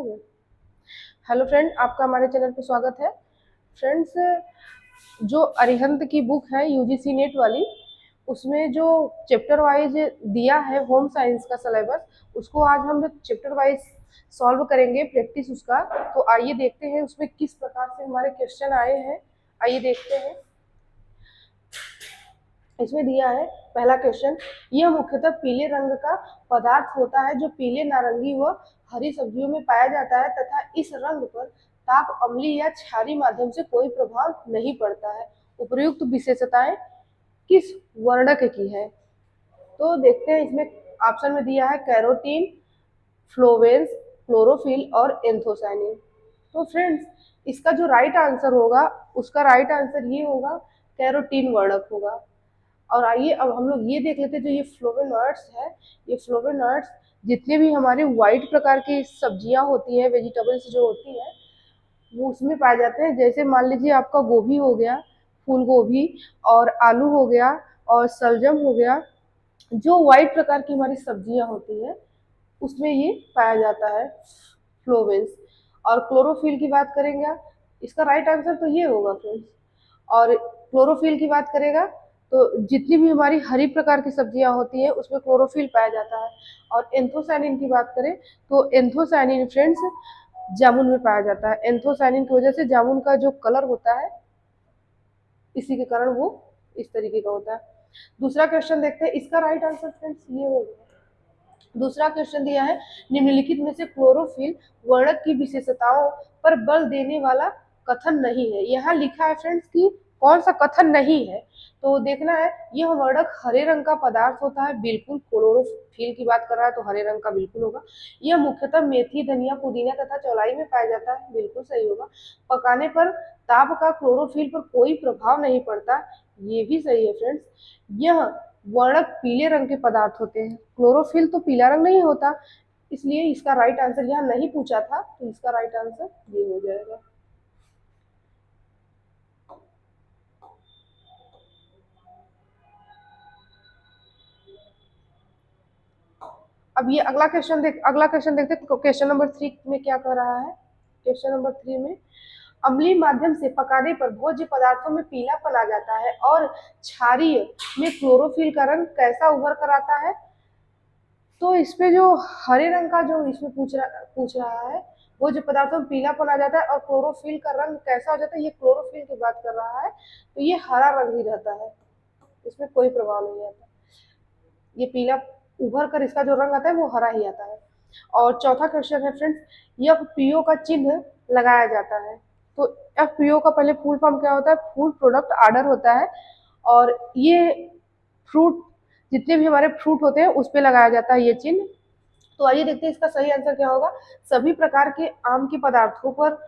हो गया। Hello friend, आपका हमारे चैनल पे स्वागत है। फ्रेंड्स, जो अरिहंत की बुक है यूजीसी नेट वाली, उसमें जो चैप्टर वाइज दिया है होम साइंस का सिलेबस, उसको आज हम लोग चैप्टर वाइज सॉल्व करेंगे, प्रैक्टिस उसका। तो आइए देखते हैं उसमें किस प्रकार से हमारे क्वेश्चन आए हैं। आइए देखते हैं। इसमें दिया है पहला क्वेश्चन, यह मुख्यतः पीले रंग का पदार्थ होता है जो पीले, नारंगी व हरी सब्जियों में पाया जाता है तथा इस रंग पर ताप, अम्लीय या क्षारीय माध्यम से कोई प्रभाव नहीं पड़ता है। उपर्युक्त विशेषताएं किस वर्णक की है? तो देखते हैं, इसमें ऑप्शन में दिया है कैरोटीन, फ्लोवेंस, क्लोरोफिल और एंथोसाइनिन। तो फ्रेंड्स, इसका जो राइट आंसर होगा, उसका राइट आंसर ये होगा, कैरोटीन वर्णक होगा। और आइए अब हम लोग ये देख लेते हैं, जो ये फ्लोवेनॉइड्स है, ये फ्लोवेनॉइड्स जितने भी हमारे व्हाइट प्रकार की सब्जियां होती हैं, वेजिटेबल्स जो होती हैं, वो उसमें पाए जाते हैं। जैसे मान लीजिए आपका गोभी हो गया, फूल गोभी, और आलू हो गया, और सलजम हो गया। जो व्हाइट प्रकार की हमारी सब्जियां होती हैं, उसमें ये पाया जाता है फ्लोवेंस। और क्लोरोफिल की बात करेंगे, इसका राइट आंसर तो ये होगा फ्रेंड्स। और क्लोरोफिल की बात करेगा तो जितनी भी हमारी हरी प्रकार की सब्जियां होती हैं, उसमें क्लोरोफिल पाया जाता है। और एंथोसाइनिन की बात करें तो एंथोसाइनिन फ्रेंड्स जामुन में पाया जाता है। एंथोसाइनिन की वजह से जामुन का जो कलर होता है, इसी के कारण वो इस तरीके का होता है। दूसरा क्वेश्चन देखते हैं, इसका राइट आंसर फ्रेंड्स ये होगा। दूसरा क्वेश्चन दिया है, निम्नलिखित में से क्लोरोफिल वर्णक की विशेषताओं पर बल देने वाला कथन नहीं है। यहाँ लिखा है फ्रेंड्स कि कौन सा कथन नहीं है, तो देखना है। यह वर्णक हरे रंग का पदार्थ होता है, बिल्कुल। क्लोरोफिल की बात कर रहा है तो हरे रंग का बिल्कुल होगा। यह मुख्यतः मेथी, धनिया, पुदीना तथा चौलाई में पाया जाता है, बिल्कुल सही होगा। पकाने पर ताप का क्लोरोफिल पर कोई प्रभाव नहीं पड़ता, ये भी सही है फ्रेंड्स। यह वर्णक पीले रंग के पदार्थ होते हैं, क्लोरोफिल तो पीला रंग नहीं होता, इसलिए इसका राइट आंसर यहाँ नहीं पूछा था, तो इसका राइट आंसर ये हो जाएगा। अब ये अगला क्वेश्चन देखते हैं। क्वेश्चन नंबर 3 में क्या कह रहा है? क्वेश्चन नंबर 3 में, अम्लीय माध्यम से पकाने पर भोज्य पदार्थों में पीलापन आ जाता है और क्षारीय में क्लोरोफिल का रंग कैसा उभर कर आता है? तो इसमें जो हरे रंग का जो इसमें पूछ रहा है, वो जो पदार्थों में पीलापन आ जाता है और क्लोरोफिल का रंग कैसा हो जाता है, ये क्लोरोफिल की बात कर रहा है, तो ये हरा रंग ही रहता है, इसमें कोई प्रभाव नहीं आता। ये पीला उभर कर इसका जो रंग आता है वो हरा ही आता है। और चौथा क्वेश्चन है फ्रेंड्स, एफपीओ का चिन्ह लगाया जाता है। तो एफपीओ का पहले फुल फॉर्म क्या होता है? फूड प्रोडक्ट ऑर्डर होता है। और ये फ्रूट, जितने भी हमारे फ्रूट होते हैं उस पे लगाया जाता है ये चिन्ह। तो आइए देखते हैं इसका सही आंसर क्या होगा। सभी प्रकार के आम के पदार्थों पर,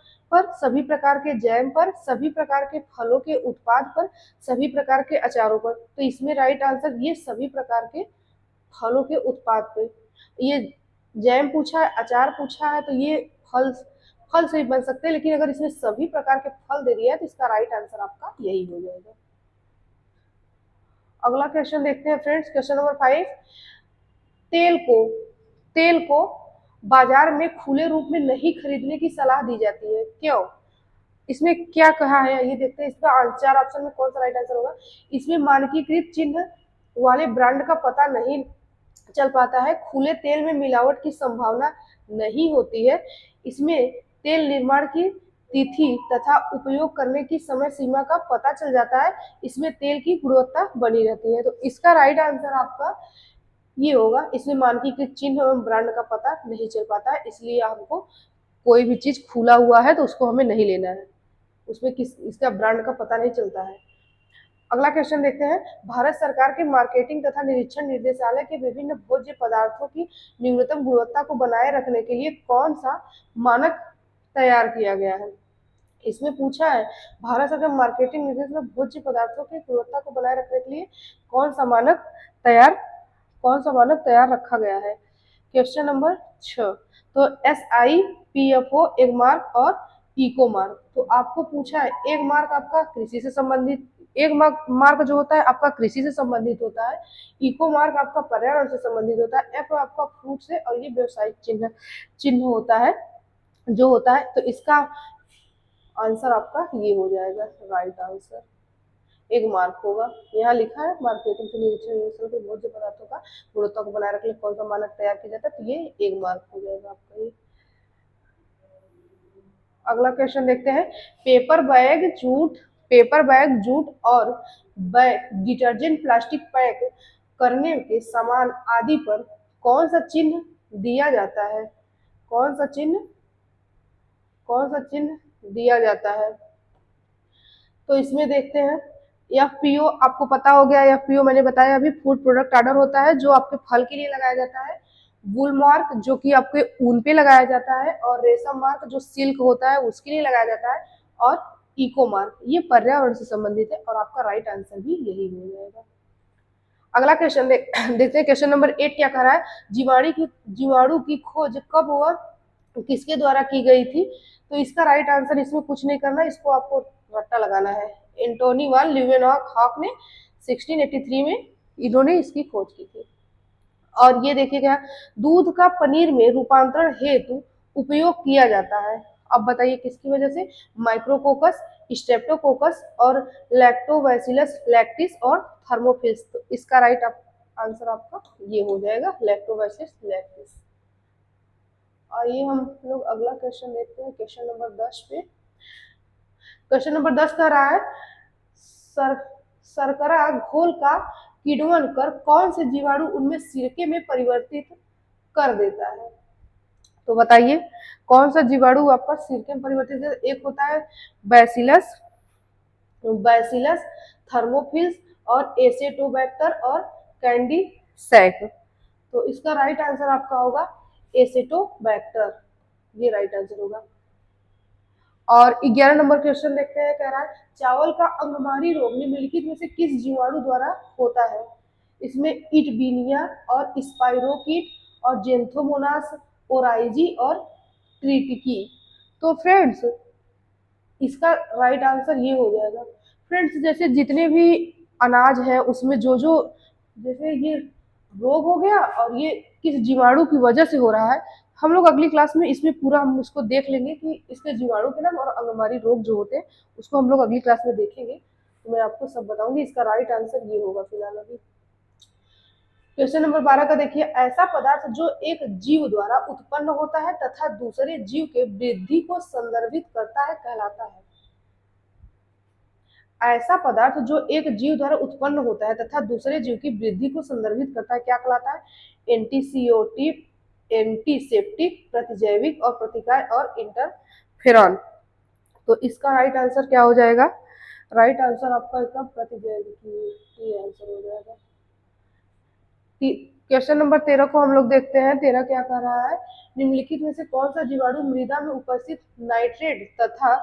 सभी प्रकार के जैम पर, सभी प्रकार के फलों के उत्पाद पर, सभी प्रकार के अचारों पर। तो इसमें राइट आंसर ये सभी प्रकार के फलों के उत्पाद पे। ये जैम पूछा है, अचार पूछा है, तो ये फल फल से ही बन सकते हैं, लेकिन अगर इसमें सभी प्रकार के फल दे दिया है तो इसका राइट आंसर आपका यही हो जाएगा। अगला क्वेश्चन देखते हैं फ्रेंड्स, क्वेश्चन नंबर 5। तेल को तेल को बाजार में खुले रूप में नहीं खरीदने की सलाह दी जाती है, क्यों? इसमें क्या कहा है ये देखते हैं। इसका चार ऑप्शन में कौन सा राइट आंसर होगा? इसमें मानकीकृत चिन्ह वाले ब्रांड का पता नहीं चल पाता है, खुले तेल में मिलावट की संभावना नहीं होती है, इसमें तेल निर्माण की तिथि तथा उपयोग करने की समय सीमा का पता चल जाता है, इसमें तेल की गुणवत्ता बनी रहती है। तो इसका राइट आंसर आपका ये होगा, इसमें मानकीकृत चिन्ह एवं ब्रांड का पता नहीं चल पाता है, इसलिए हमको कोई भी चीज खुला हुआ है तो उसको हमें नहीं लेना है, उसमें किस इसका ब्रांड का पता नहीं चलता है। अगला क्वेश्चन देखते हैं, भारत सरकार के मार्केटिंग तथा निरीक्षण निर्देशालय के विभिन्न भोज्य पदार्थों की न्यूनतम गुणवत्ता को बनाए रखने के लिए कौन सा मानक तैयार किया गया है? इसमें पूछा है, भारत सरकार मार्केटिंग निर्देशालय में भोज्य पदार्थों की गुणवत्ता को बनाए रखने के लिए कौन सा मानक तैयार रखा गया है? Question number 6। तो SIPFO एक मार्क और इको मार्क। तो आपको पूछा है, एक मार्क आपका कृषि से संबंधित, एक मार्क जो होता है आपका कृषि से संबंधित होता है, इको मार्क आपका पर्यावरण से संबंधित होता है, एफ आपका फ्रूट से, और ये व्यवसायिक चिन्ह चिन्ह होता है जो होता है। तो इसका आंसर आपका ये हो जाएगा राइट आंसर। 1 मार्क होगा। यहाँ लिखा है मार्केटिंग से निरीक्षण के बहुत से पदार्थों का गुणवत्ता को बनाए रखने कौन सा मानक तैयार किया जाता है, तो ये 1 मार्क हो जाएगा आपका ये। अगला क्वेश्चन देखते हैं। पेपर बैग जूट और डिटर्जेंट प्लास्टिक पैक करने के सामान आदि पर कौन सा चिन्ह दिया जाता है? कौन सा चिन्ह कौन सा चिन्ह दिया जाता है? तो इसमें देखते हैं। एफपीओ आपको पता हो गया। एफपीओ मैंने बताया अभी, फूड प्रोडक्ट ऑर्डर होता है जो आपके फल के लिए लगाया जाता है। वुल मार्क जो कि आपके ऊन पे लगाया जाता है, और रेशम मार्क जो सिल्क होता है उसके लिए लगाया जाता है, और इको मार्क ये पर्यावरण से संबंधित है, और आपका राइट आंसर भी यही हो जाएगा। अगला क्वेश्चन देखते हैं। क्वेश्चन नंबर 8 क्या कह रहा है? जीवाणु की खोज कब व किसके द्वारा की गई थी? तो इसका राइट आंसर, इसमें कुछ नहीं करना, इसको आपको रट्टा लगाना है। एंटोनी वान ल्यूवेनहॉक ने 1683 में इन्होंने इसकी खोज की थी। और ये देखिएगा, दूध का पनीर में रूपांतरण हेतु उपयोग किया जाता है। अब बताइए किसकी वजह से? माइक्रोकोकस, स्ट्रेप्टोकोकस और लैक्टोबैसिलस लैक्टिस और थर्मोफिल्स। तो इसका राइट आंसर आपका ये हो जाएगा लैक्टोबैसिलस लैक्टिस। आइए हम लोग अगला क्वेश्चन देखते हैं, क्वेश्चन नंबर 10 पे। क्वेश्चन नंबर 10 कह रहा है, सर शर्करा घोल का किण्वन कर कौन से जीवाणु उनमें सिरके में परिवर्तित कर देता है? तो बताइए कौन सा जीवाणु आपका सिरके में परिवर्तित है? एक होता है बैसिलस बैसिलस थर्मोफिल्स और एसेटोबैक्टर और कैंडी सैक। तो इसका राइट आंसर आपका होगा एसेटोबैक्टर, ये राइट आंसर होगा। और 11 नंबर क्वेश्चन देखते हैं। कह रहा है, चावल का अंगमारी रोग निम्नलिखित में से किस जीवाणु द्वारा होता है? इसमें इटबीनिया और स्पाइरोकीट और जेंथोमोनास ओराइजी और ट्रिटिकी। तो फ्रेंड्स इसका राइट आंसर ये हो जाएगा। फ्रेंड्स जैसे जितने भी अनाज है उसमें जो जो, जैसे ये रोग हो गया और ये किस जीवाणु की वजह से हो रहा है, हम लोग अगली क्लास में इसमें पूरा हम इसको देख लेंगे कि इसके जीवाणु के नाम और अंगमारी रोग जो होते हैं उसको हम लोग अगली क्लास में देखेंगे। तो मैं आपको सब बताऊंगी। इसका राइट आंसर ये होगा फिलहाल अभी। क्वेश्चन नंबर 12 का देखिए, ऐसा पदार्थ जो एक जीव द्वारा उत्पन्न होता है तथा दूसरे जीव के वृद्धि को संदर्भित करता है कहलाता है। ऐसा पदार्थ जो एक जीव द्वारा उत्पन्न होता है तथा दूसरे जीव की वृद्धि को संदर्भित करता है क्या कहलाता है? एंटीसियोटिक, एंटीसेप्टिक, प्रतिजैविक और प्रतिकार और इंटरफेरॉन। तो इसका राइट आंसर क्या हो जाएगा? राइट आंसर आपका इसका प्रतिजैविक, ये आंसर हो जाएगा। क्वेश्चन नंबर 13 को हम लोग देखते हैं। 13 क्या कह रहा है? निम्नलिखित में से कौन सा जीवाणु मृदा में उपस्थित नाइट्रेट तथा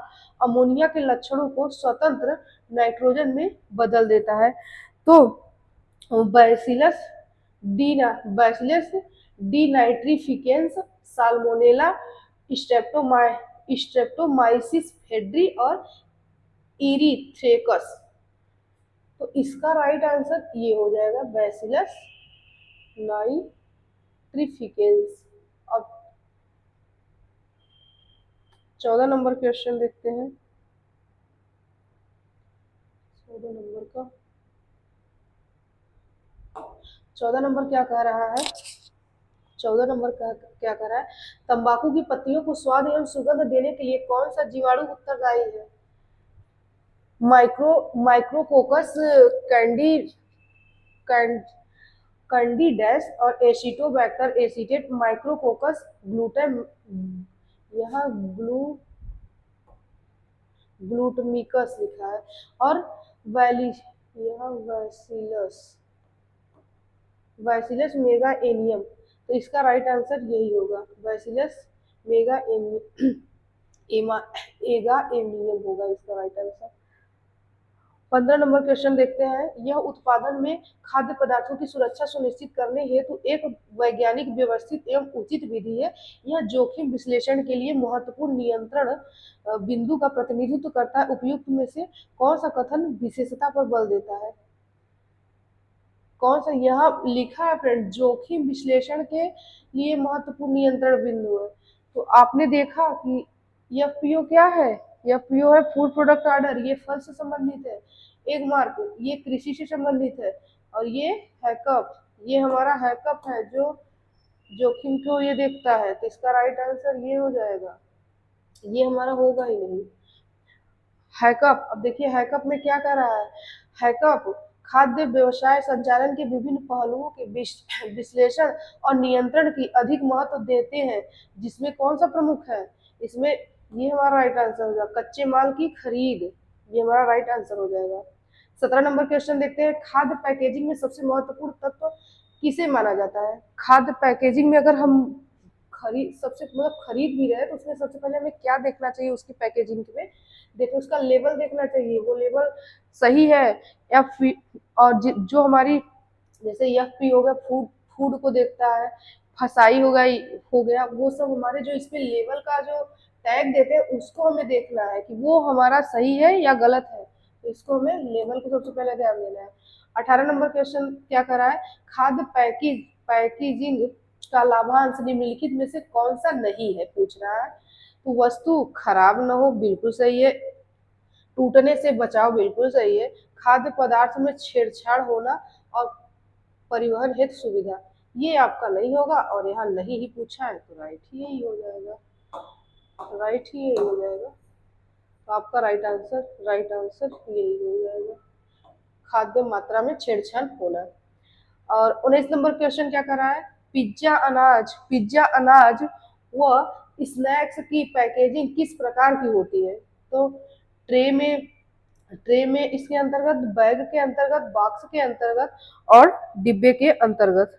अमोनिया के लक्षणों को स्वतंत्र नाइट्रोजन में बदल देता है? तो बैसिलस बैसिलस डीनाइट्रिफिकेंस, साल्मोनेला, स्ट्रेप्टोमाइसिस फेड्री और इरीथ्रेकस। तो इसका राइट आंसर ये हो जाएगा बैसिलस नाइट्रिफिकेंस। अब 14 नंबर क्वेश्चन देखते हैं। 14 नंबर का 14 नंबर क्या कह रहा है? 14 नंबर का क्या कह रहा है? तंबाकू की पत्तियों को स्वाद एवं सुगंध देने के लिए कौन सा जीवाणु उत्तरदायी है? माइक्रोकोकस कैंडी कैंडिडेस और एसिटोबैक्टर एसीटेट, माइक्रोकोकस ग्लूटेम, यहाँ ग्लूटमिकस लिखा है, और वैली यहाँ वैसिलस मेगा एनियम। तो इसका राइट आंसर यही होगा, वैसिलस मेगा एगा एनियम होगा इसका राइट आंसर। 15 नंबर क्वेश्चन देखते हैं। यह उत्पादन में खाद्य पदार्थों की सुरक्षा सुनिश्चित करने हेतु एक वैज्ञानिक व्यवस्थित एवं उचित विधि है। यह जोखिम विश्लेषण के लिए महत्वपूर्ण नियंत्रण बिंदु का प्रतिनिधित्व करता है। उपयुक्त में से कौन सा कथन विशेषता पर बल देता है? कौन सा? यहाँ लिखा है फ्रेंड, जोखिम विश्लेषण के लिए महत्वपूर्ण नियंत्रण बिंदु है। तो आपने देखा कि एफपीओ क्या है, एफपीओ है फूड प्रोडक्ट ऑर्डर, ये फल से संबंधित है। एक मार्क ये कृषि से संबंधित है। और ये हैकअप, ये हमारा हैकअप है जो जोखिम को ये देखता है। तो इसका राइट आंसर ये हो जाएगा, ये हमारा होगा ही नहीं। हैकअप, अब देखिए हैकअप में क्या कर रहा है। हैकअप खाद्य व्यवसाय संचालन के विभिन्न पहलुओं के विश्लेषण और नियंत्रण की अधिक महत्व देते हैं, जिसमें कौन सा प्रमुख है इसमें, ये हमारा राइट आंसर हो जाएगा कच्चे माल की खरीद, ये हमारा राइट आंसर हो जाएगा। 17 नंबर क्वेश्चन देखते हैं, खाद्य पैकेजिंग में सबसे महत्वपूर्ण तत्व किसे माना जाता है। खाद्य पैकेजिंग में अगर हम खरीद सबसे मतलब खरीद भी रहे तो उसमें सबसे पहले हमें क्या देखना चाहिए, उसकी पैकेजिंग में देखो उसका लेवल देखना चाहिए, वो लेवल सही है या फिर, और जो हमारी जैसे एफ पी हो गया, फूड फूड को देखता है, फसाई हो गया, वो सब हमारे जो इसमें लेवल का जो टैग देते हैं उसको हमें देखना है कि वो हमारा सही है या गलत है। तो इसको हमें लेवल को सबसे पहले ध्यान देना है। 18 नंबर क्वेश्चन क्या करा है, खाद्य पैकेजिंग का लाभांश निम्नलिखित में से कौन सा नहीं है पूछ रहा है। तो वस्तु खराब न हो, बिल्कुल सही है। टूटने से बचाव, बिल्कुल सही है। खाद्य पदार्थ में छेड़छाड़ होना और परिवहन हेतु सुविधा, ये आपका नहीं होगा और यहाँ नहीं ही पूछा है तो राइट ही यही हो जाएगा, राइट ही यही हो जाएगा। तो आपका राइट आंसर यही हो जाएगा, खाद्य मात्रा में छेड़छाड़ होना। और 19 नंबर क्वेश्चन क्या कर रहा है, पिज्जा अनाज व स्नैक्स की पैकेजिंग किस प्रकार की होती है। तो ट्रे में ट्रे में इसके अंतर्गत, बैग के अंतर्गत, बॉक्स के अंतर्गत और डिब्बे के अंतर्गत।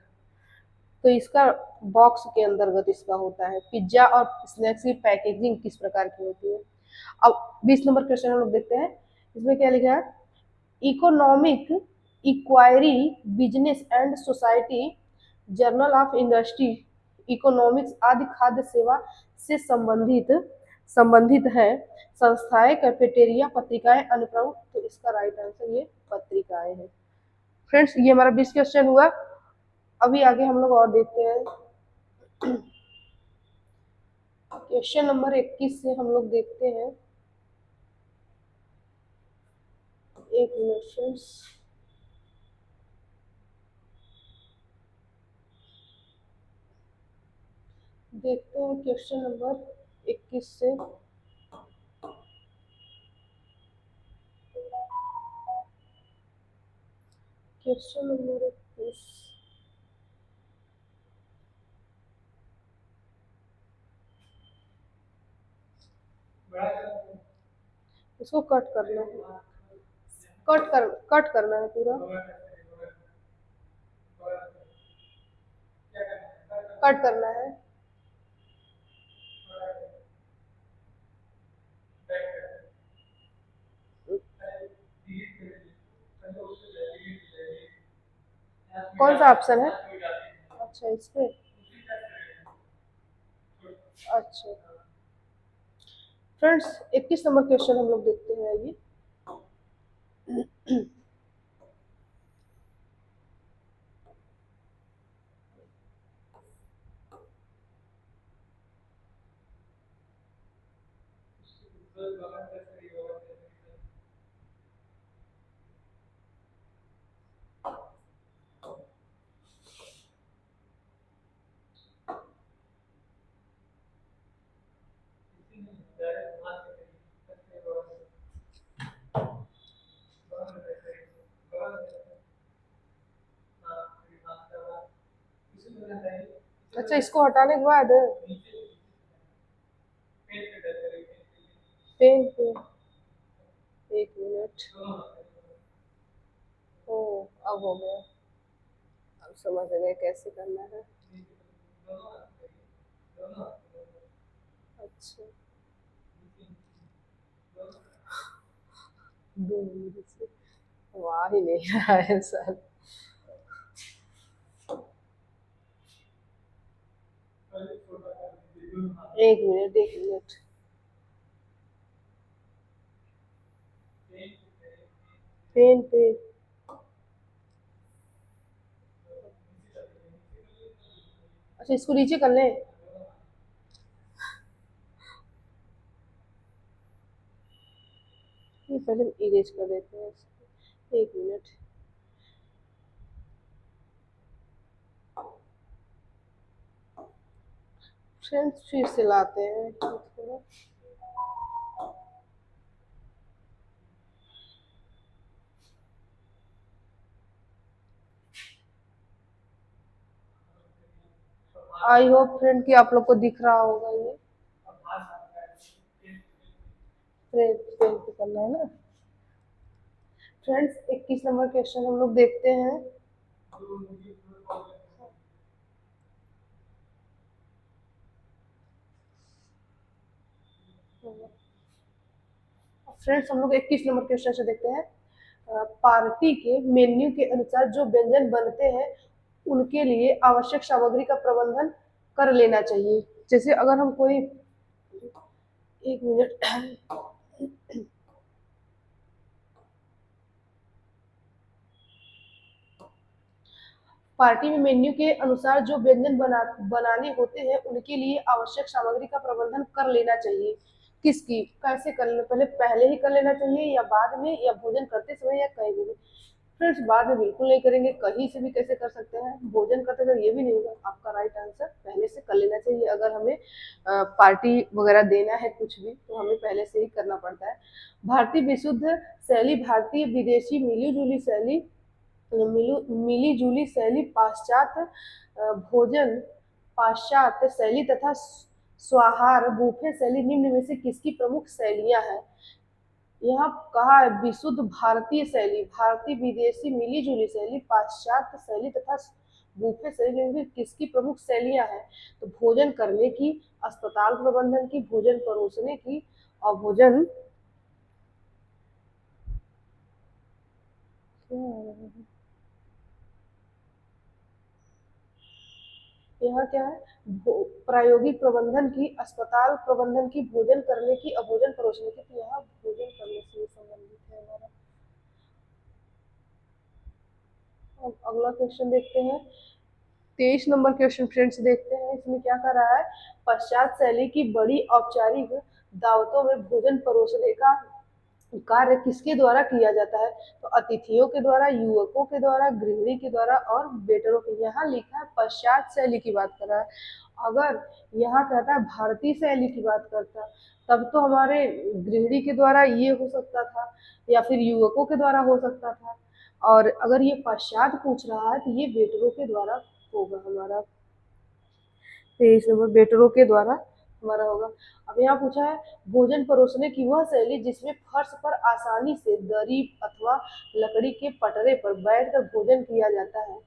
तो इसका बॉक्स के अंतर्गत इसका होता है। पिज्जा और स्नैक्स की पैकेजिंग किस प्रकार की होती है। अब 20 नंबर क्वेश्चन हम लोग देखते हैं, इसमें क्या लिखा है, economic inquiry business and society, journal of industry economics आदि खाद्य सेवा से संबंधित है संस्थाएं, कैफेटेरिया, पत्रिकाएं, अनुप्रयोग। तो इसका राइट आंसर ये पत्रिकाएं हैं। फ्रेंड्स ये हमारा 20 क्वेश्चन हुआ। अभी आगे हम लोग और देखते हैं, क्वेश्चन नंबर 21 से हम लोग देखते हैं, एक मिनट फ्रेंड्स, देखते हैं क्वेश्चन नंबर 21 से। क्वेश्चन नंबर 21, इसको कट करना है, कट करना है पूरा, कट करना है। कौन सा ऑप्शन है, अच्छा इस पे, अच्छा फ्रेंड्स 21 नंबर क्वेश्चन हम लोग देखते हैं ये। अच्छा इसको हटाने के बाद पेन पे, एक मिनट, ओ अब हो गया, अब समझ गए कैसे करना है। अच्छा 2 मिनट से वहाँ ही नहीं रहा है सर, एक मिनट, पेन पे, अच्छा इसको नीचे कर लें, ये पहले इरेज कर देते हैं इसको। एक मिनट। फ्रेंड्स फिर से लाते हैं इसको। आई होप फ्रेंड कि आप लोग को दिख रहा होगा ये। फ्रेंड करना है ना। फ्रेंड्स 21 नंबर क्वेश्चन हम लोग देखते हैं। फ्रेंड्स हम लोग 21 नंबर क्वेश्चन से देखते हैं। पार्टी के मेन्यू के अनुसार जो व्यंजन बनते हैं उनके लिए आवश्यक सामग्री का प्रबंधन कर लेना चाहिए। जैसे अगर हम कोई, एक मिनट। पार्टी में मेन्यू के अनुसार जो व्यंजन बनाने होते हैं उनके लिए आवश्यक सामग्री का प्रबंधन कर लेना चाहिए। किसकी कैसे कर लेना, पहले ही कर लेना चाहिए या बाद में, या भोजन करते समय, या कहीं भी? फ्रेंड्स बाद में बिल्कुल नहीं करेंगे, कहीं से भी कैसे कर सकते हैं, भोजन करते समय ये भी नहीं होगा। आपका राइट आंसर पहले से कर लेना चाहिए। अगर हमें पार्टी वगैरह देना है कुछ भी तो हमें पहले से ही करना पड़ता है। भारतीय विशुद्ध शैली, भारतीय विदेशी मिली जुली शैली, मिली जुली शैली, पाश्चात्य भोजन, पाश्चात्य शैली तथा स्वाहार बुफे शैली निम्न में से किसकी प्रमुख शैलियां हैं? यहाँ कहा है विशुद्ध भारतीय शैली, भारतीय विदेशी मिली जुली शैली, पाश्चात्य शैली तथा बुफे शैली में किसकी प्रमुख शैलियां हैं? तो भोजन करने की, अस्पताल प्रबंधन की, भोजन परोसने की, और भोजन यहाँ क्या है, प्रायोगिक प्रबंधन की, अस्पताल प्रबंधन की, भोजन करने की और भोजन परोसने की। तो यहाँ भोजन करने से संबंधित है हमारा। अब अगला क्वेश्चन देखते हैं। 23 नंबर क्वेश्चन फ्रेंड्स देखते हैं। इसमें क्या कर रहा है, पश्चात शैली की बड़ी औपचारिक दावतों में भोजन परोसने का कार्य किसके द्वारा किया जाता है? तो अतिथियों के द्वारा, युवकों के द्वारा, गृहिणी के द्वारा और वेटरों के। यहाँ लिखा है पश्चात शैली की बात कर रहा है। अगर यहाँ कहता है भारतीय शैली की बात करता तब तो हमारे गृहिणी के द्वारा ये हो सकता था, या फिर युवकों के द्वारा हो सकता था। और अगर ये पश्चात पूछ रहा है तो ये वेटरों के द्वारा होगा हमारा। 23 नंबर वेटरों के द्वारा हमारा होगा। अब यहाँ पूछा है भोजन परोसने की वह शैली जिसमें फर्श पर आसानी से दरी अथवा लकड़ी के पटरे पर बैठकर भोजन किया जाता है,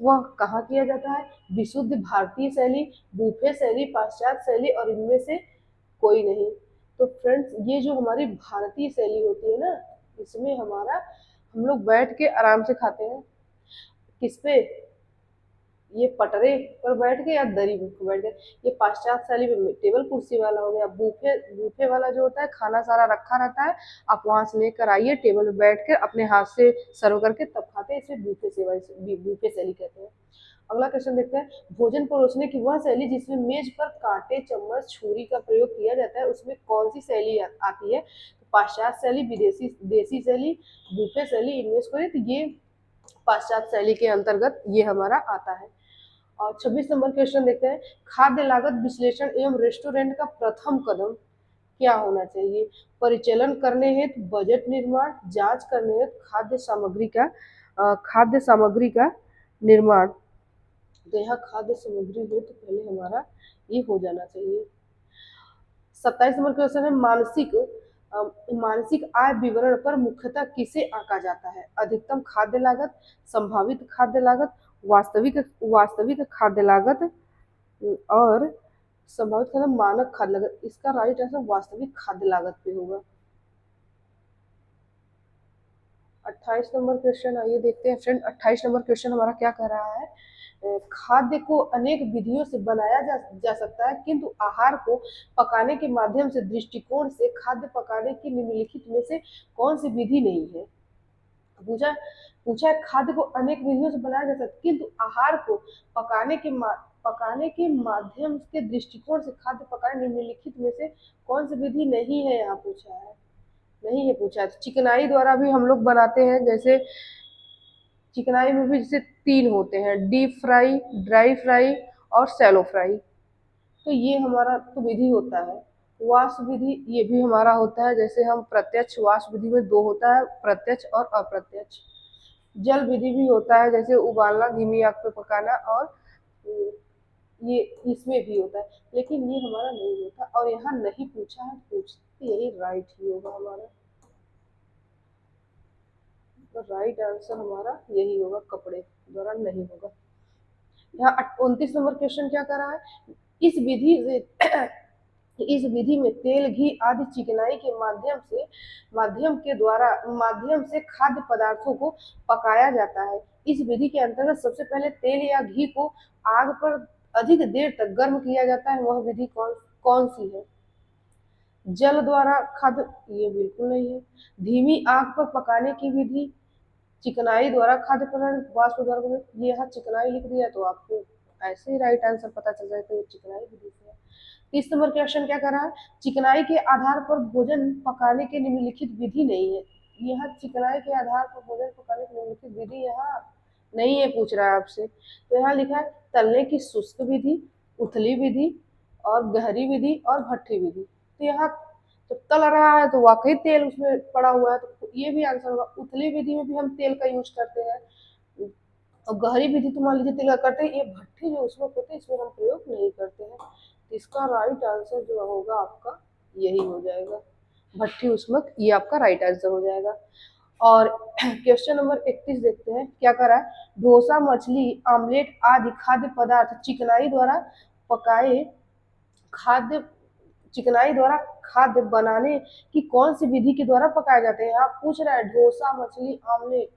वह कहाँ किया जाता है? विशुद्ध भारतीय शैली, बुफे शैली, पाश्चात्य शैली और इनमें से कोई नहीं। तो फ्रेंड्स ये जो हमारी भारतीय शैली होती है ना, इसमें हमारा हम लोग बैठ के आराम से खाते हैं। किस पे? ये पटरे पर बैठ के या दरी पर बैठ के। ये पाश्चात्य शैली में टेबल कुर्सी वाला हो गया। बूफे बूफे वाला जो होता है, खाना सारा रखा रहता है, आप वहां से लेकर आइए, टेबल पर बैठ कर अपने हाथ से सर्व करके तब खाते हैं, इसे बूफे शैली कहते हैं। अगला क्वेश्चन देखते हैं। भोजन परोसने की वह शैली जिसमें मेज पर कांटे, चम्मच, छुरी का प्रयोग किया जाता है उसमें कौन सी शैली आती है? तो पाश्चात्य शैली, विदेशी देसी शैली, बूफे शैली, इनमें से कोई? तो ये पाश्चात्य शैली के अंतर्गत ये हमारा आता है। और 26 नंबर क्वेश्चन देखते हैं। खाद्य लागत विश्लेषण एवं रेस्टोरेंट का प्रथम कदम क्या होना चाहिए? परिचालन करने हेतु बजट निर्माण, जांच करने हेतु खाद्य सामग्री का निर्माण। तो यहाँ खाद्य सामग्री हेतु तो पहले हमारा ये हो जाना चाहिए। 27 नंबर क्वेश्चन है। मानसिक आय विवरण पर मुख्यतः किसे आंका जाता है? अधिकतम खाद्य लागत, संभावित खाद्य लागत, वास्तविक वास्तविक खाद्य लागत और संभावित खाद्य मानक खाद्य लागत। इसका राइट आंसर वास्तविक खाद्य लागत पे होगा। 28 नंबर क्वेश्चन आइए देखते हैं फ्रेंड। 28 नंबर क्वेश्चन हमारा क्या कह रहा है, खाद्य को अनेक विधियों से बनाया जा सकता है किंतु आहार को पकाने के माध्यम से दृष्टिकोण से खाद्य पकाने की निम्नलिखित में से कौन सी विधि नहीं है? पूछा पूछा है खाद्य को अनेक विधियों से बनाया जा सकता है किंतु आहार को पकाने के माध्यम के दृष्टिकोण से खाद्य पकाने निम्नलिखित में से कौन सी विधि नहीं है, यहाँ पूछा है। नहीं ये पूछा है। चिकनाई द्वारा भी हम लोग बनाते हैं, जैसे चिकनाई में भी जैसे 3 होते हैं, डीप फ्राई, ड्राई फ्राई और शैलो फ्राई। तो ये हमारा तो विधि होता है। वाष्प विधि ये भी हमारा होता है, जैसे हम प्रत्यक्ष वाष्प विधि में 2 होता है, प्रत्यक्ष और अप्रत्यक्ष। जल विधि भी होता है, जैसे उबालना, धीमी आग पे पकाना, और ये इसमें भी होता है, लेकिन ये हमारा नहीं होता और यहाँ नहीं पूछा है, पूछते यही राइट ही होगा हमारा। तो राइट आंसर हमारा यही होगा, कपड़े द्वारा नहीं होगा। यहाँ 29 नंबर क्वेश्चन क्या कर रहा है, इस विधि से इस विधि में तेल, घी आदि चिकनाई के माध्यम से खाद्य पदार्थों को पकाया जाता है। इस विधि के अंतर्गत सबसे पहले तेल या घी को आग पर अधिक देर तक गर्म किया जाता है, वह विधि कौन कौन सी है? जल द्वारा खाद्य, ये बिल्कुल नहीं है। धीमी आग पर पकाने की विधि, चिकनाई द्वारा खाद्य पदार्थ, वाष्प द्वारा, ये यहाँ चिकनाई लिख दिया तो आपको ऐसे ही राइट आंसर पता चल जाएगा, ये चिकनाई विधि से है। 30 नंबर क्वेश्चन क्या कर रहा है, चिकनाई के आधार पर भोजन पकाने के निम्नलिखित विधि नहीं है। यहाँ चिकनाई के आधार पर भोजन पकाने की निम्नलिखित विधि यहाँ नहीं है, पूछ रहा है आपसे। तो यहाँ लिखा है तलने की शुष्क विधि, उथली विधि और गहरी विधि और भट्ठी विधि। तो यहाँ जब तल रहा है तो वाकई तेल उसमें पड़ा हुआ है, तो ये भी आंसर होगा। उथली विधि में भी हम तेल का यूज करते हैं, और गहरी विधि तो मान लीजिए तेल का करते हैं, ये भट्ठी जो उसमें होते हैं इसमें हम प्रयोग नहीं करते हैं। तो इसका राइट आंसर जो होगा आपका यही हो जाएगा, भट्ठी उष्मक, ये आपका राइट आंसर हो जाएगा। और क्वेश्चन नंबर 31 देखते हैं क्या करा है, डोसा, मछली, आमलेट आदि खाद्य पदार्थ चिकनाई द्वारा पकाए खाद्य चिकनाई द्वारा खाद्य बनाने की कौन सी विधि के द्वारा पकाए जाते हैं? आप पूछ रहे हैं डोसा, मछली, आमलेट,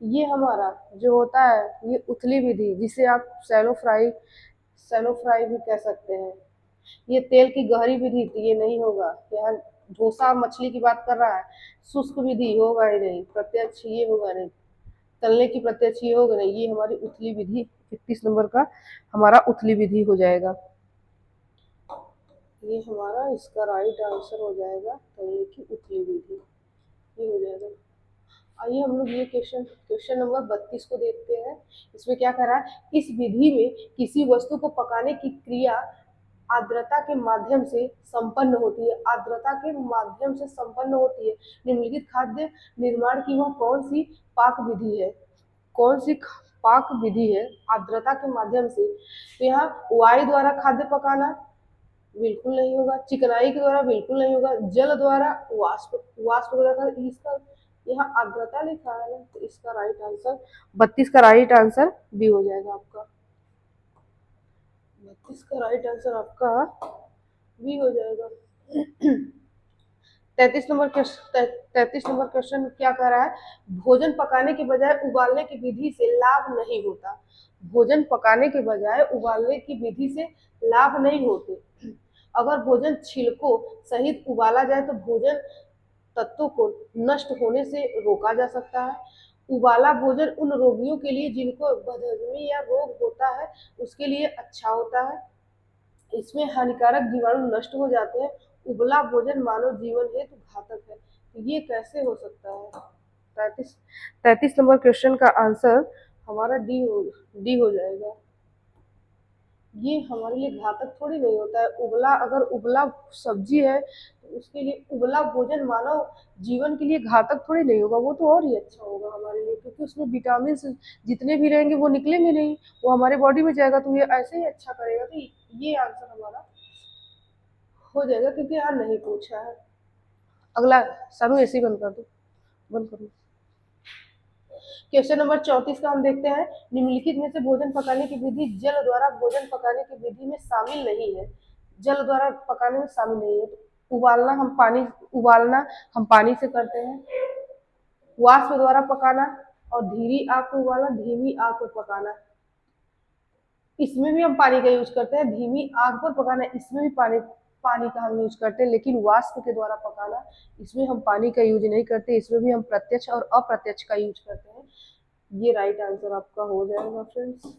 ये हमारा जो होता है ये उथली विधि, जिसे आप सैलो फ्राई भी कह सकते हैं। ये तेल की गहरी विधि तो ये नहीं होगा। यहाँ डोसा मछली की बात कर रहा है, शुष्क विधि होगा ही नहीं, प्रत्यक्ष ये होगा नहीं, तलने की प्रत्यक्ष ये होगा नहीं, ये हमारी उथली विधि 31 नंबर का हमारा उथली विधि हो जाएगा। ये हमारा इसका राइट आंसर हो जाएगा, तलने की उथली विधि, ये हो जाएगा। आइए हम लोग ये क्वेश्चन नंबर 32 को देखते हैं। इसमें क्या करा है, इस विधि में किसी वस्तु को पकाने की क्रिया आर्द्रता के माध्यम से संपन्न होती है, आर्द्रता के माध्यम से संपन्न होती है। निम्नलिखित खाद्य निर्माण की वह कौन सी पाक विधि है? कौन सी पाक विधि है आर्द्रता के माध्यम से? तो यहाँ वायु द्वारा खाद्य पकाना बिल्कुल नहीं होगा, चिकनाई के द्वारा बिल्कुल नहीं होगा, जल द्वारा, वाष्प वाष्प द्वारा, इसका यहाँ आर्द्रता लिखा है ना, तो इसका राइट आंसर 32 का राइट आंसर बी हो जाएगा आपका। 32 का राइट आंसर आपका बी हो जाएगा। 33 नंबर क्या कह रहा है, भोजन पकाने के बजाय उबालने की विधि से लाभ नहीं होता। भोजन पकाने के बजाय उबालने की विधि से लाभ नहीं होते। अगर भोजन छिलकों सहित उबाला जाए तो भोजन तत्वों को नष्ट होने से रोका जा सकता है। उबाला भोजन उन रोगियों के लिए जिनको बदहजमी या रोग होता है उसके लिए अच्छा होता है, इसमें हानिकारक जीवाणु नष्ट हो जाते हैं। उबला भोजन मानव जीवन हेतु घातक है, तो ये कैसे हो सकता है? 33 नंबर क्वेश्चन का आंसर हमारा डी हो जाएगा। ये हमारे लिए घातक थोड़ी नहीं होता है। अगर उबला सब्जी है तो उसके लिए उबला भोजन मानव जीवन के लिए घातक थोड़ी नहीं होगा, वो तो और ही अच्छा होगा हमारे लिए, क्योंकि उसमें विटामिन जितने भी रहेंगे वो निकलेंगे नहीं, वो हमारे बॉडी में जाएगा, तो ये ऐसे ही अच्छा करेगा। तो ये आंसर हमारा हो जाएगा, क्योंकि यहाँ नहीं पूछा है। अगला, सानू एसी बंद कर दो, बंद कर दो। क्वेश्चन नंबर 34 का हम देखते हैं, निम्नलिखित में से भोजन पकाने की विधि जल द्वारा भोजन पकाने की विधि में शामिल नहीं है। जल द्वारा पकाने में शामिल नहीं है। तो उबालना हम पानी से करते हैं, वाष्प द्वारा पकाना और धीमी आग पर उबालना, धीमी आग पर पकाना, इसमें भी हम पानी का यूज करते हैं। धीमी आग पर पकाना, इसमें भी पानी पानी का हम यूज करते हैं, लेकिन वाष्प के द्वारा पकाना इसमें हम पानी का यूज नहीं करते, इसमें भी हम प्रत्यक्ष और अप्रत्यक्ष का यूज करते हैं। ये राइट आंसर आपका हो जाएगा फ्रेंड्स,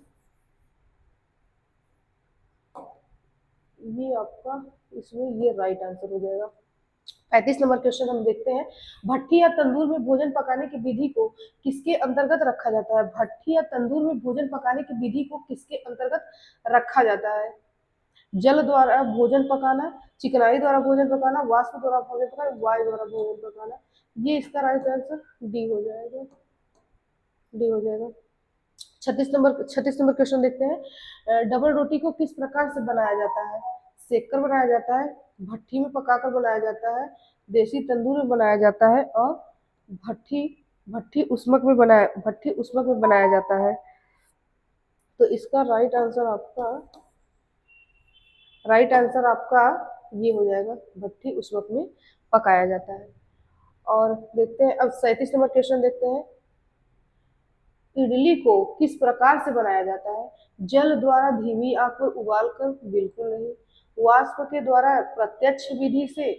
ये आपका इसमें ये राइट आंसर हो जाएगा। 35 नंबर क्वेश्चन हम देखते हैं, भट्ठी या तंदूर में भोजन पकाने की विधि को किसके अंतर्गत रखा जाता है? भट्ठी या तंदूर में भोजन पकाने की विधि को किसके अंतर्गत रखा जाता है? जल द्वारा भोजन पकाना, चिकनाई द्वारा भोजन पकाना, वाष्प द्वारा भोजन पकाना, वायु द्वारा भोजन पकाना। ये इसका राइट आंसर डी हो जाएगा, डी हो जाएगा। 36 नंबर क्वेश्चन देखते हैं, डबल रोटी को किस प्रकार से बनाया जाता है? सेक कर बनाया जाता है, भट्ठी में पकाकर बनाया जाता है, देसी तंदूर में बनाया जाता है, और भट्ठी भट्ठी उस्मक में बनाया जाता है। तो इसका राइट आंसर आपका ये हो जाएगा, भट्ठी उस्मक में पकाया जाता है। और देखते हैं अब 37 नंबर क्वेश्चन देखते हैं, इडली को किस प्रकार से बनाया जाता है? जल द्वारा धीमी आंच पर उबालकर, बिल्कुल नहीं। वाष्प के द्वारा, प्रत्यक्ष विधि से,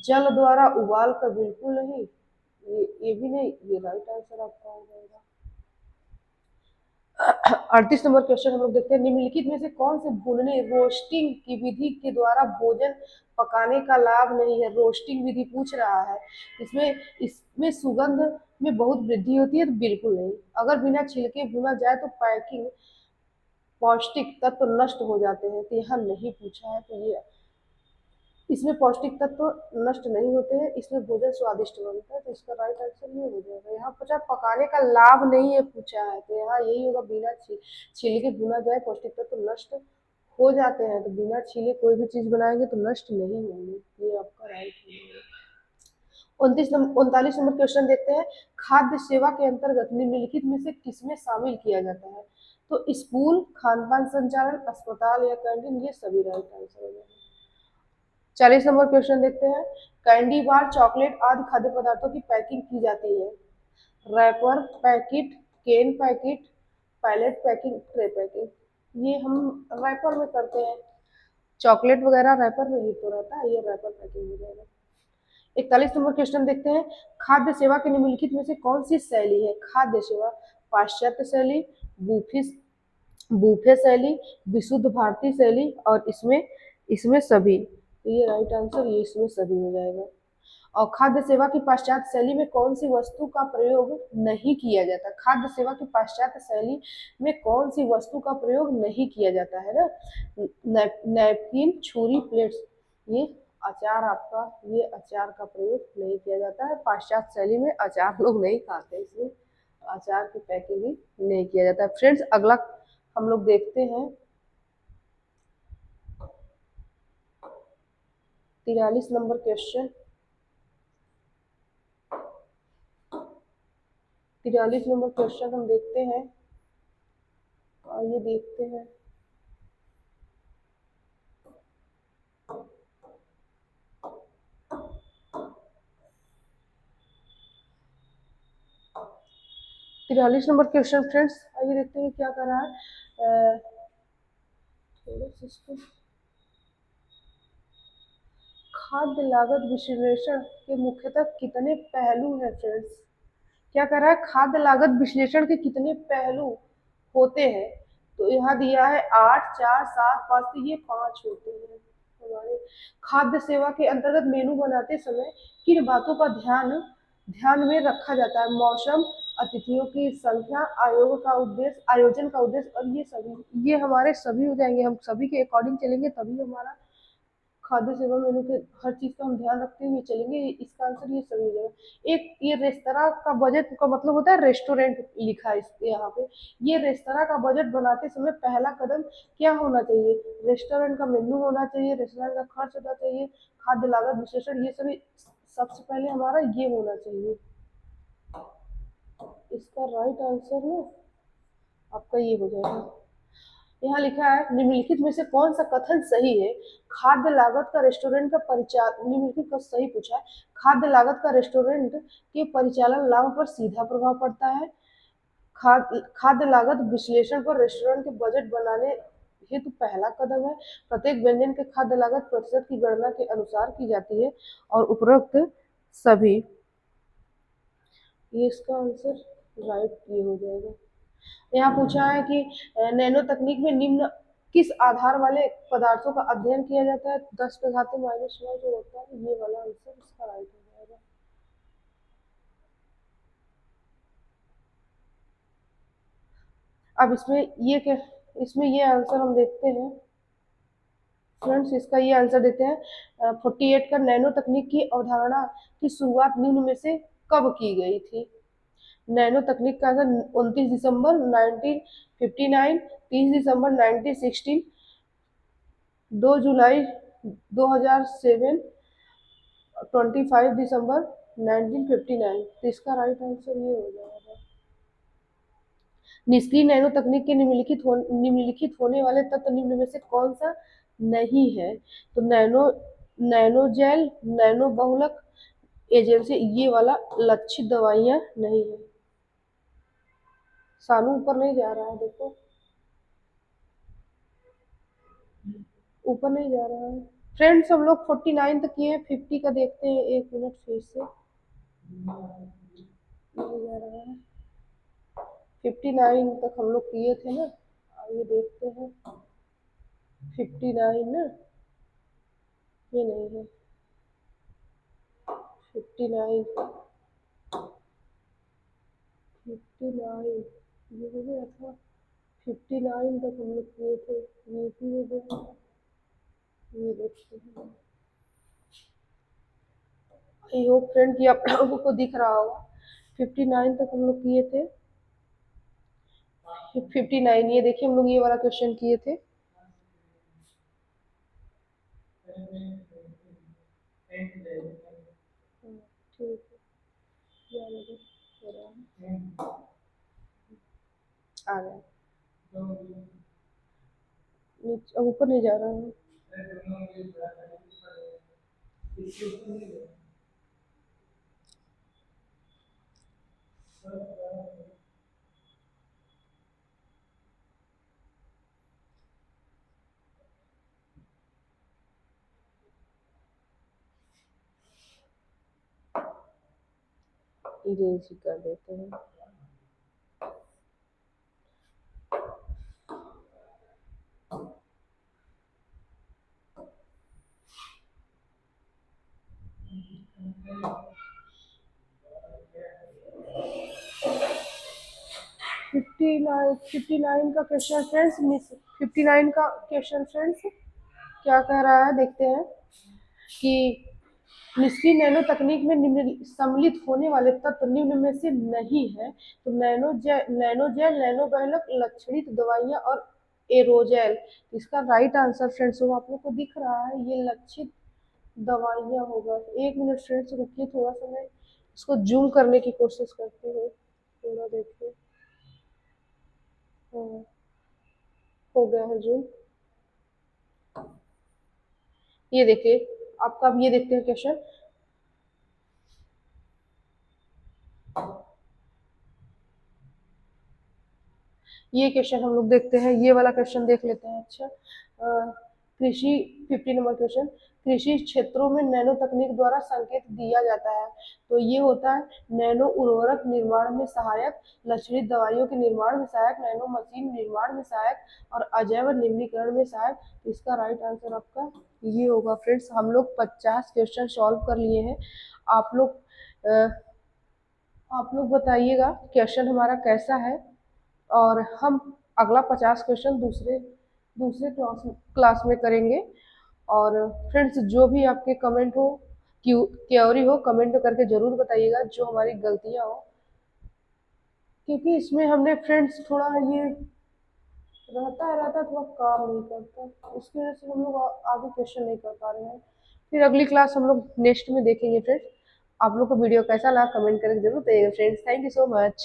जल द्वारा उबालकर, बिल्कुल नहीं। ये भी नहीं, ये राइट आंसर आपका हो जाएगा। 38 नंबर क्वेश्चन हम लोग देखते हैं, निम्नलिखित में से कौन से भूनने रोस्टिंग की विधि के द्वारा भोजन पकाने का लाभ नहीं है? रोस्टिंग विधि पूछ रहा है, इसमें सुगंध में बहुत वृद्धि होती है, तो बिल्कुल नहीं। अगर बिना छिलके भुना जाए तो पैकिंग पौष्टिक तत्व नष्ट हो जाते हैं, तो यहाँ नहीं पूछा है। तो ये इसमें पौष्टिक तत्व नष्ट नहीं होते हैं, इसमें भोजन स्वादिष्ट बनता है। तो इसका राइट आंसर ये हो जाएगा। यहाँ पूछा पकाने का लाभ नहीं है पूछा है, तो यहाँ यही होगा, बिना छिलके भुना जाए पौष्टिक तत्व नष्ट हो जाते हैं। तो बिना छीले कोई भी चीज बनाएंगे तो नष्ट नहीं होंगे। ये आपका राइट है। 39 नंबर क्वेश्चन देखते हैं, खाद्य सेवा के अंतर्गत निम्नलिखित में से किसमें शामिल किया जाता है? तो स्कूल, खानपान संचालन, अस्पताल या कैंटीन, ये सभी राइट आंसर हो जाएंगे। 40 नंबर क्वेश्चन देखते हैं, कैंडी बार, चॉकलेट आदि खाद्य पदार्थों की पैकिंग की जाती है? Wrapper, packet, can packet, pallet packing, tray packing. ये हम रैपर में करते हैं, चॉकलेट वगैरह रैपर में ही तो रहता है, ये रैपर पैकिंग हो जाएगा। 41 नंबर क्वेश्चन देखते हैं, खाद्य सेवा के निम्नलिखित में से कौन सी शैली है? खाद्य सेवा, पाश्चात्य शैली, बूफे बूफे शैली, विशुद्ध भारतीय शैली, और इसमें इसमें सभी। तो ये राइट आंसर, ये इसमें सभी हो जाएगा। और खाद्य सेवा की पाश्चात्य शैली में कौन सी वस्तु का प्रयोग नहीं किया जाता? खाद्य सेवा की पाश्चात्य शैली में कौन सी वस्तु का प्रयोग नहीं किया जाता है ना? नैपकिन, छुरी, प्लेट्स। ये अचार आपका, ये अचार का प्रयोग नहीं किया जाता है। पाश्चात्य शैली में अचार लोग नहीं खाते, इसलिए अचार की पैकिंग ही नहीं किया जाता है। फ्रेंड्स, अगला हम लोग देखते हैं 43 नंबर क्वेश्चन। 43 नंबर क्वेश्चन हम देखते हैं, आइए देखते हैं। तिरालीस नंबर क्वेश्चन फ्रेंड्स, आइए देखते हैं क्या कर रहा है। खाद्य लागत विश्लेषण के मुख्यतः कितने पहलू हैं फ्रेंड्स? क्या कर रहा है, खाद्य लागत विश्लेषण के कितने पहलू होते हैं? तो यहाँ दिया है 8, 4, 7, 5, तो ये 5 होते हैं। हमारे खाद्य सेवा के अंतर्गत मेनू बनाते समय किन बातों का ध्यान में रखा जाता है? मौसम, अतिथियों की संख्या, आयोजन का उद्देश्य, और ये सभी, ये हमारे सभी हो जाएंगे। हम सभी के अकॉर्डिंग चलेंगे तभी हमारा खाद्य सेवा मेनू के हर चीज का हम ध्यान रखते हुए चलेंगे। इसका आंसर ये सभी हो जाएगा। एक ये रेस्तरा का बजट का मतलब होता है रेस्टोरेंट, लिखा है इस यहाँ पे। ये रेस्तरा का बजट बनाते समय पहला कदम क्या होना चाहिए? रेस्टोरेंट का मेन्यू होना चाहिए, रेस्टोरेंट का खर्च होना चाहिए, खाद्य लागत विश्लेषण, ये सभी सबसे पहले हमारा ये होना चाहिए। इसका राइट आंसर ना आपका ये हो जाएगा। यहाँ लिखा है, निम्नलिखित में से कौन सा कथन सही है? खाद्य लागत का रेस्टोरेंट का परिचालन, निम्नलिखित का सही पूछा है, खाद्य लागत का रेस्टोरेंट के परिचालन लाभ पर सीधा प्रभाव पड़ता है। खाद्य लागत विश्लेषण पर रेस्टोरेंट के बजट बनाने हेतु पहला कदम है। प्रत्येक व्यंजन के खाद्य लागत प्रतिशत की गणना के अनुसार की जाती है, और उपरोक्त सभी। ये इसका आंसर राइट ये हो जाएगा। यहाँ पूछा है कि नैनो तकनीक में निम्न किस आधार वाले पदार्थों का अध्ययन किया जाता है? 10 पे घाते -9 जो होता है, ये वाला आंसर इसका राइट हो जाएगा। अब इसमें ये आंसर हम देखते हैं फ्रेंड्स, इसका ये आंसर देते हैं 48 का नैनो तकनीक की अवधारणा की शुरुआत निम्न में से कब की गई थी? नैनो तकनीक का आंसर 29 दिसंबर 1959, 30 दिसंबर 1916, 2 जुलाई 2007, 25 दिसंबर 1959। तो इसका राइट आंसर ये हो जाएगा। निष्क्रिय नैनो तकनीक के निम्नलिखित होने वाले तत्व निम्न में से कौन सा नहीं है? तो नैनो जेल, नैनो बहुलक एजेंसी, ये वाला लक्षित दवाइयां नहीं है। सानू ऊपर नहीं जा रहा है, देखो ऊपर नहीं जा रहा है। फ्रेंड्स हम लोग 49 तक किए हैं, 50 का देखते हैं, एक मिनट फिर से नहीं जा रहा है। 59 तक हम लोग किए थे ना, आइए देखते हैं। 59 ना, ये नहीं है 59, 59 ये हो गया था। 59 तक हम लोग किए थे, ये भी हो गया। ये देखते हैं, आई होप फ्रेंड कि आप लोगों को दिख रहा होगा। 59 तक हम लोग किए थे। 59 ये देखिए, हम लोग ये वाला क्वेश्चन किए थे। ठीक है, आ गया, अब ऊपर नहीं जा रहा है। इरेज ही कर देते हैं। फिफ्टी नाइन का क्वेश्चन फ्रेंड्स, 59 का क्वेश्चन फ्रेंड्स क्या कह रहा है, देखते हैं कि निष्क्रिय नैनो तकनीक में निम्न सम्मिलित होने वाले तत्व निम्न में से नहीं है। तो नैनो जेल, नैनो बहलक, लक्षणित दवाइयां और एरोजेल। इसका राइट आंसर फ्रेंड्स वो आप लोग को दिख रहा है, ये लक्षित दवाइयां होगा। एक मिनट फ्रेंड्स रुकिए, थोड़ा सा मैं इसको जूम करने की कोशिश करती हूँ, थोड़ा देखिए। हाँ, हो गया है जूम। ये देखिए आपका, अब ये देखते हैं क्वेश्चन। ये क्वेश्चन हम लोग देखते हैं, ये वाला क्वेश्चन देख लेते हैं। अच्छा, कृषि 50 नंबर क्वेश्चन, कृषि क्षेत्रों में नैनो तकनीक द्वारा संकेत दिया जाता है। तो ये होता है नैनो उर्वरक निर्माण में सहायक, लक्षणित दवाइयों के निर्माण में सहायक, नैनो मशीन निर्माण में सहायक और अजैव निम्नीकरण में सहायक। तो इसका राइट आंसर आपका ये होगा। फ्रेंड्स हम लोग 50 क्वेश्चन सॉल्व कर लिए हैं। आप लोग बताइएगा क्वेश्चन हमारा कैसा है, और हम अगला 50 क्वेश्चन दूसरे दूसरे क्लास में करेंगे। और फ्रेंड्स जो भी आपके कमेंट हो, क्यूरी हो, कमेंट करके जरूर बताइएगा, जो हमारी गलतियां हो, क्योंकि इसमें हमने फ्रेंड्स थोड़ा ये रहता थोड़ा काम नहीं करता, उसकी वजह से हम लोग आगे क्वेश्चन नहीं कर पा रहे हैं। फिर अगली क्लास हम लोग नेक्स्ट में देखेंगे फ्रेंड्स। आप लोग को वीडियो कैसा लगा कमेंट करके जरूर बताइएगा friends. Thank you so much.